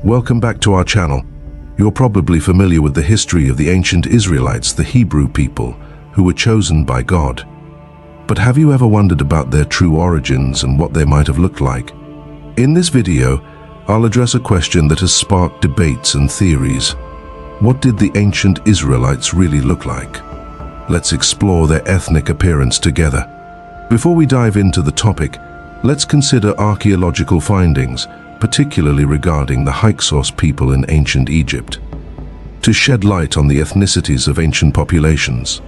Welcome back to our channel. You're probably familiar with the history of the ancient Israelites, the Hebrew people, who were chosen by God. But have you ever wondered about their true origins and what they might have looked like? In this video, I'll address a question that has sparked debates and theories. What did the ancient Israelites really look like? Let's explore their ethnic appearance together. Before we dive into the topic, let's consider archaeological findings, particularly regarding the Hyksos people in ancient Egypt. To shed light on the ethnicities of ancient populations,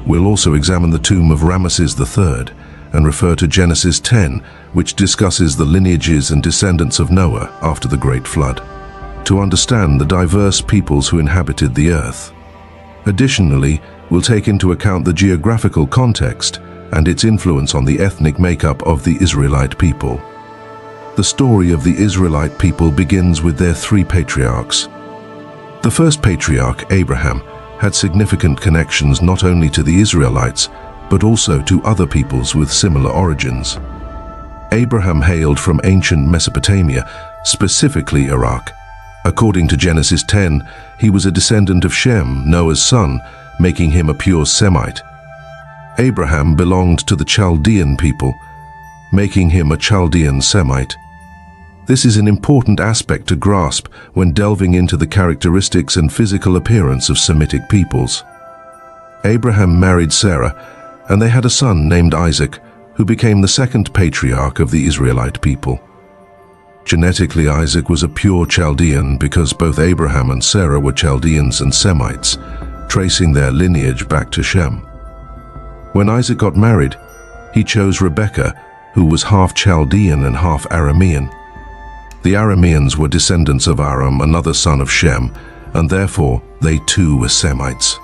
we'll also examine the tomb of Ramesses III and refer to Genesis 10, which discusses the lineages and descendants of Noah after the Great Flood, to understand the diverse peoples who inhabited the earth. Additionally, we'll take into account the geographical context and its influence on the ethnic makeup of the Israelite people. The story of the Israelite people begins with their three patriarchs. The first patriarch, Abraham, had significant connections not only to the Israelites, but also to other peoples with similar origins. Abraham hailed from ancient Mesopotamia, specifically Iraq. According to Genesis 10, he was a descendant of Shem, Noah's son, making him a pure Semite. Abraham belonged to the Chaldean people, making him a Chaldean Semite. This is an important aspect to grasp when delving into the characteristics and physical appearance of Semitic peoples. Abraham married Sarah, and they had a son named Isaac, who became the second patriarch of the Israelite people. Genetically, Isaac was a pure Chaldean because both Abraham and Sarah were Chaldeans and Semites, tracing their lineage back to Shem. When Isaac got married, he chose Rebekah, who was half Chaldean and half Aramean. The Arameans were descendants of Aram, another son of Shem, and therefore they too were Semites.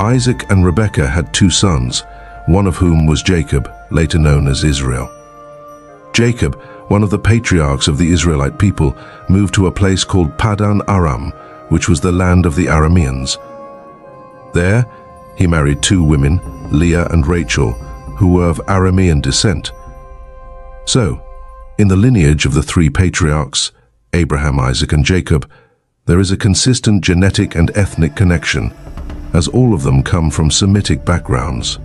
Isaac and Rebekah had two sons, one of whom was Jacob, later known as Israel. Jacob, one of the patriarchs of the Israelite people, moved to a place called Paddan Aram, which was the land of the Arameans. There, he married two women, Leah and Rachel, who were of Aramean descent. So, in the lineage of the three patriarchs, Abraham, Isaac, and Jacob, there is a consistent genetic and ethnic connection, as all of them come from Semitic backgrounds.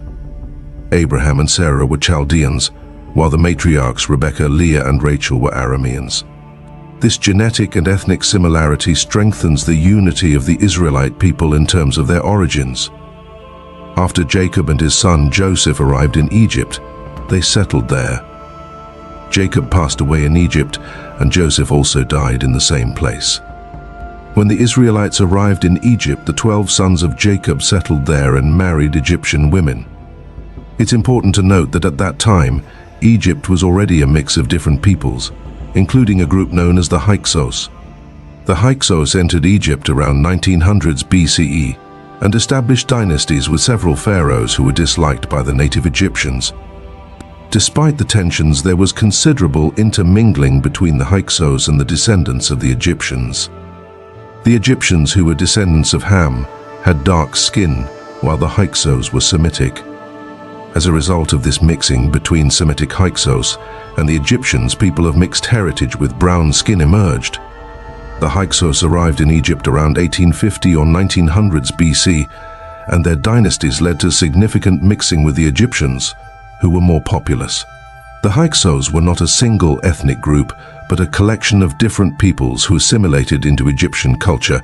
Abraham and Sarah were Chaldeans, while the matriarchs Rebekah, Leah, and Rachel were Arameans. This genetic and ethnic similarity strengthens the unity of the Israelite people in terms of their origins. After Jacob and his son Joseph arrived in Egypt, they settled there. Jacob passed away in Egypt, and Joseph also died in the same place. When the Israelites arrived in Egypt, the 12 sons of Jacob settled there and married Egyptian women. It's important to note that at that time, Egypt was already a mix of different peoples, including a group known as the Hyksos. The Hyksos entered Egypt around 1900s BCE and established dynasties with several pharaohs who were disliked by the native Egyptians. Despite the tensions, there was considerable intermingling between the Hyksos and the descendants of the Egyptians. The Egyptians, who were descendants of Ham, had dark skin, while the Hyksos were Semitic. As a result of this mixing between Semitic Hyksos and the Egyptians, people of mixed heritage with brown skin emerged. The Hyksos arrived in Egypt around 1850 or 1900s BC, and their dynasties led to significant mixing with the Egyptians, who were more populous. The Hyksos were not a single ethnic group, but a collection of different peoples who assimilated into Egyptian culture,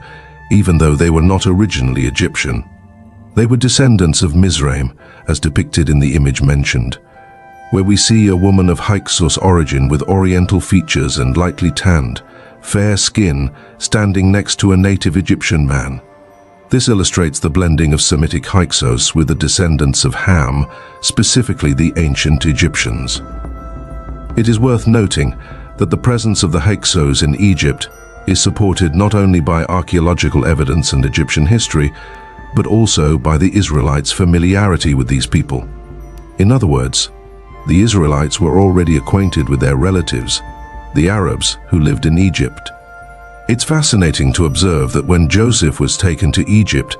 even though they were not originally Egyptian. They were descendants of Mizraim, as depicted in the image mentioned, where we see a woman of Hyksos origin with oriental features and lightly tanned, fair skin, standing next to a native Egyptian man. This illustrates the blending of Semitic Hyksos with the descendants of Ham, specifically the ancient Egyptians. It is worth noting that the presence of the Hyksos in Egypt is supported not only by archaeological evidence and Egyptian history, but also by the Israelites' familiarity with these people. In other words, the Israelites were already acquainted with their relatives, the Arabs who lived in Egypt. It's fascinating to observe that when Joseph was taken to Egypt,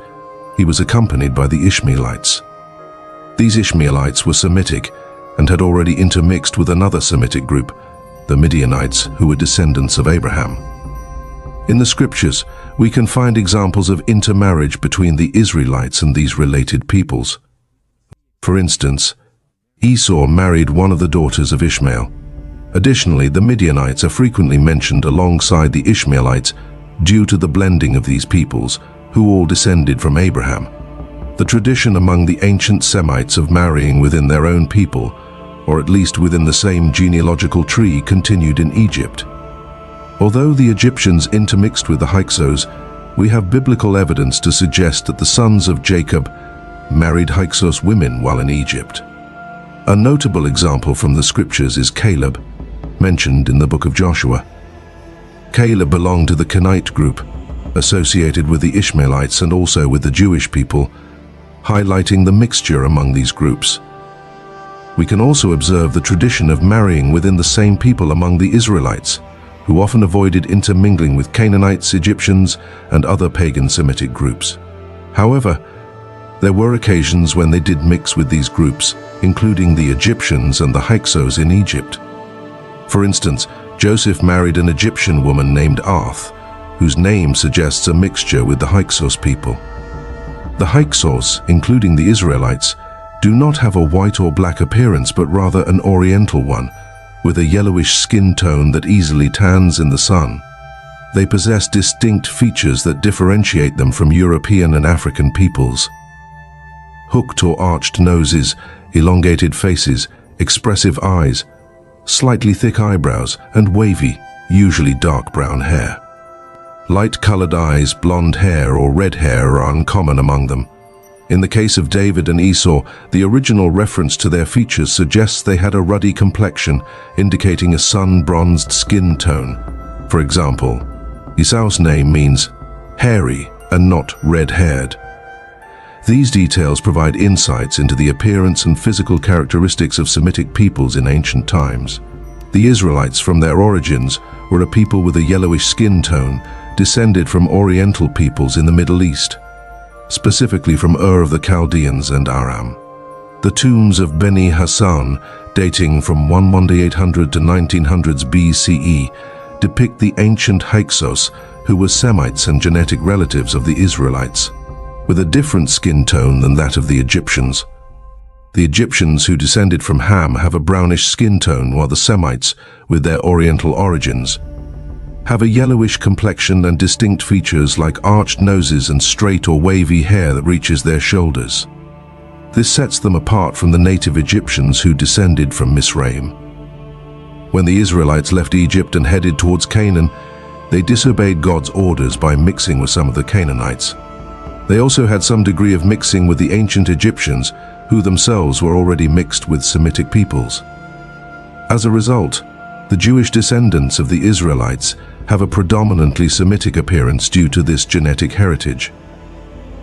he was accompanied by the Ishmaelites. These Ishmaelites were Semitic and had already intermixed with another Semitic group, the Midianites, who were descendants of Abraham. In the scriptures, we can find examples of intermarriage between the Israelites and these related peoples. For instance, Esau married one of the daughters of Ishmael. Additionally, the Midianites are frequently mentioned alongside the Ishmaelites due to the blending of these peoples, who all descended from Abraham. The tradition among the ancient Semites of marrying within their own people, or at least within the same genealogical tree, continued in Egypt. Although the Egyptians intermixed with the Hyksos, we have biblical evidence to suggest that the sons of Jacob married Hyksos women while in Egypt. A notable example from the scriptures is Caleb, mentioned in the book of Joshua. Caleb belonged to the Kenite group, associated with the Ishmaelites and also with the Jewish people, highlighting the mixture among these groups. We can also observe the tradition of marrying within the same people among the Israelites, who often avoided intermingling with Canaanites, Egyptians, and other pagan Semitic groups. However, there were occasions when they did mix with these groups, including the Egyptians and the Hyksos in Egypt. For instance, Joseph married an Egyptian woman named Arth, whose name suggests a mixture with the Hyksos people. The Hyksos, including the Israelites, do not have a white or black appearance but rather an oriental one, with a yellowish skin tone that easily tans in the sun. They possess distinct features that differentiate them from European and African peoples. Hooked or arched noses, elongated faces, expressive eyes, slightly thick eyebrows, and wavy, usually dark brown hair. Light-colored eyes, blonde hair, or red hair are uncommon among them. In the case of David and Esau, the original reference to their features suggests they had a ruddy complexion, indicating a sun-bronzed skin tone. For example, Esau's name means hairy and not red-haired. These details provide insights into the appearance and physical characteristics of Semitic peoples in ancient times. The Israelites, from their origins, were a people with a yellowish skin tone, descended from Oriental peoples in the Middle East, specifically from Ur of the Chaldeans and Aram. The tombs of Beni Hassan, dating from 1800 to 1900s BCE, depict the ancient Hyksos, who were Semites and genetic relatives of the Israelites, with a different skin tone than that of the Egyptians. The Egyptians, who descended from Ham, have a brownish skin tone, while the Semites, with their Oriental origins, have a yellowish complexion and distinct features like arched noses and straight or wavy hair that reaches their shoulders. This sets them apart from the native Egyptians who descended from Misraim. When the Israelites left Egypt and headed towards Canaan, they disobeyed God's orders by mixing with some of the Canaanites. They also had some degree of mixing with the ancient Egyptians, who themselves were already mixed with Semitic peoples. As a result, the Jewish descendants of the Israelites have a predominantly Semitic appearance due to this genetic heritage.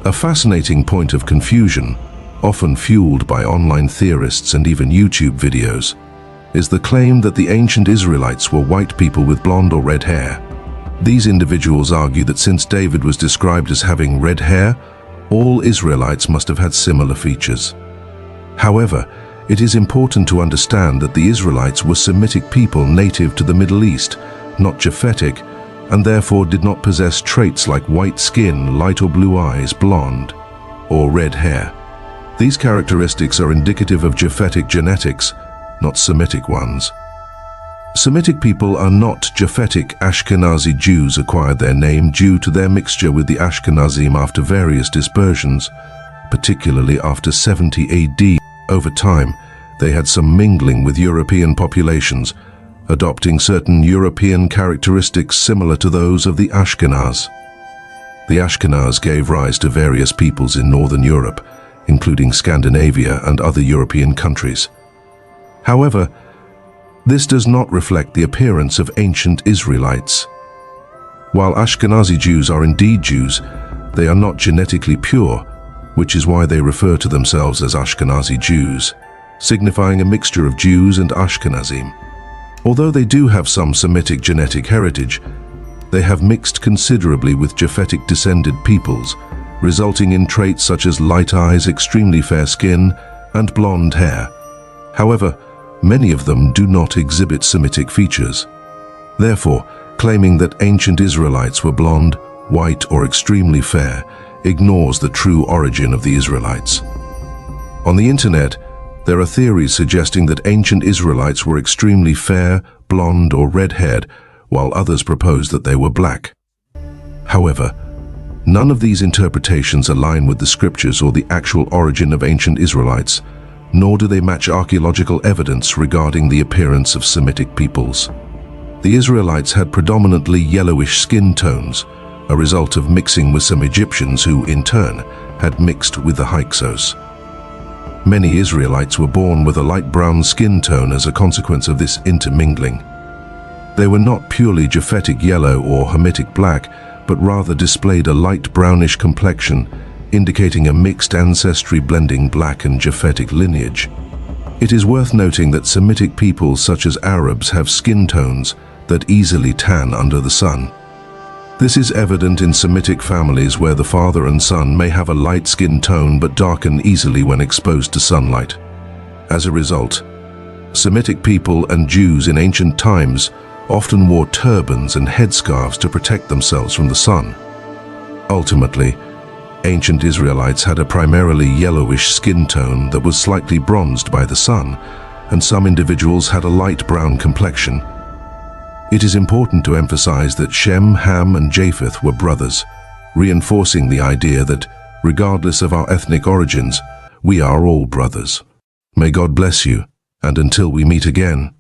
A fascinating point of confusion, often fueled by online theorists and even YouTube videos, is the claim that the ancient Israelites were white people with blonde or red hair. These individuals argue that since David was described as having red hair, all Israelites must have had similar features. However, it is important to understand that the Israelites were Semitic people native to the Middle East, not Japhetic, and therefore did not possess traits like white skin, light or blue eyes, blonde, or red hair. These characteristics are indicative of Japhetic genetics, not Semitic ones. Semitic people are not Japhetic. Ashkenazi Jews acquired their name due to their mixture with the Ashkenazim after various dispersions, particularly after 70 AD. Over time, they had some mingling with European populations, adopting certain European characteristics similar to those of the Ashkenaz. The Ashkenaz gave rise to various peoples in Northern Europe, including Scandinavia and other European countries. However, this does not reflect the appearance of ancient Israelites. While Ashkenazi Jews are indeed Jews, they are not genetically pure, which is why they refer to themselves as Ashkenazi Jews, signifying a mixture of Jews and Ashkenazim. Although they do have some Semitic genetic heritage, they have mixed considerably with Japhetic descended peoples, resulting in traits such as light eyes, extremely fair skin, and blonde hair. However, many of them do not exhibit Semitic features. Therefore, Claiming that ancient Israelites were blonde, white, or extremely fair ignores the true origin of the Israelites. On the internet, there are theories suggesting that ancient Israelites were extremely fair, blonde, or red-haired, while others propose that they were black. However, none of these interpretations align with the scriptures or the actual origin of ancient Israelites, nor do they match archaeological evidence regarding the appearance of Semitic peoples. The Israelites had predominantly yellowish skin tones, a result of mixing with some Egyptians who, in turn, had mixed with the Hyksos. Many Israelites were born with a light brown skin tone as a consequence of this intermingling. They were not purely Japhetic yellow or Hamitic black, but rather displayed a light brownish complexion, indicating a mixed ancestry blending black and Japhetic lineage. It is worth noting that Semitic peoples such as Arabs have skin tones that easily tan under the sun. This is evident in Semitic families where the father and son may have a light skin tone but darken easily when exposed to sunlight. As a result, Semitic people and Jews in ancient times often wore turbans and headscarves to protect themselves from the sun. Ultimately, ancient Israelites had a primarily yellowish skin tone that was slightly bronzed by the sun, and some individuals had a light brown complexion. It is important to emphasize that Shem, Ham, and Japheth were brothers, reinforcing the idea that, regardless of our ethnic origins, we are all brothers. May God bless you, and until we meet again,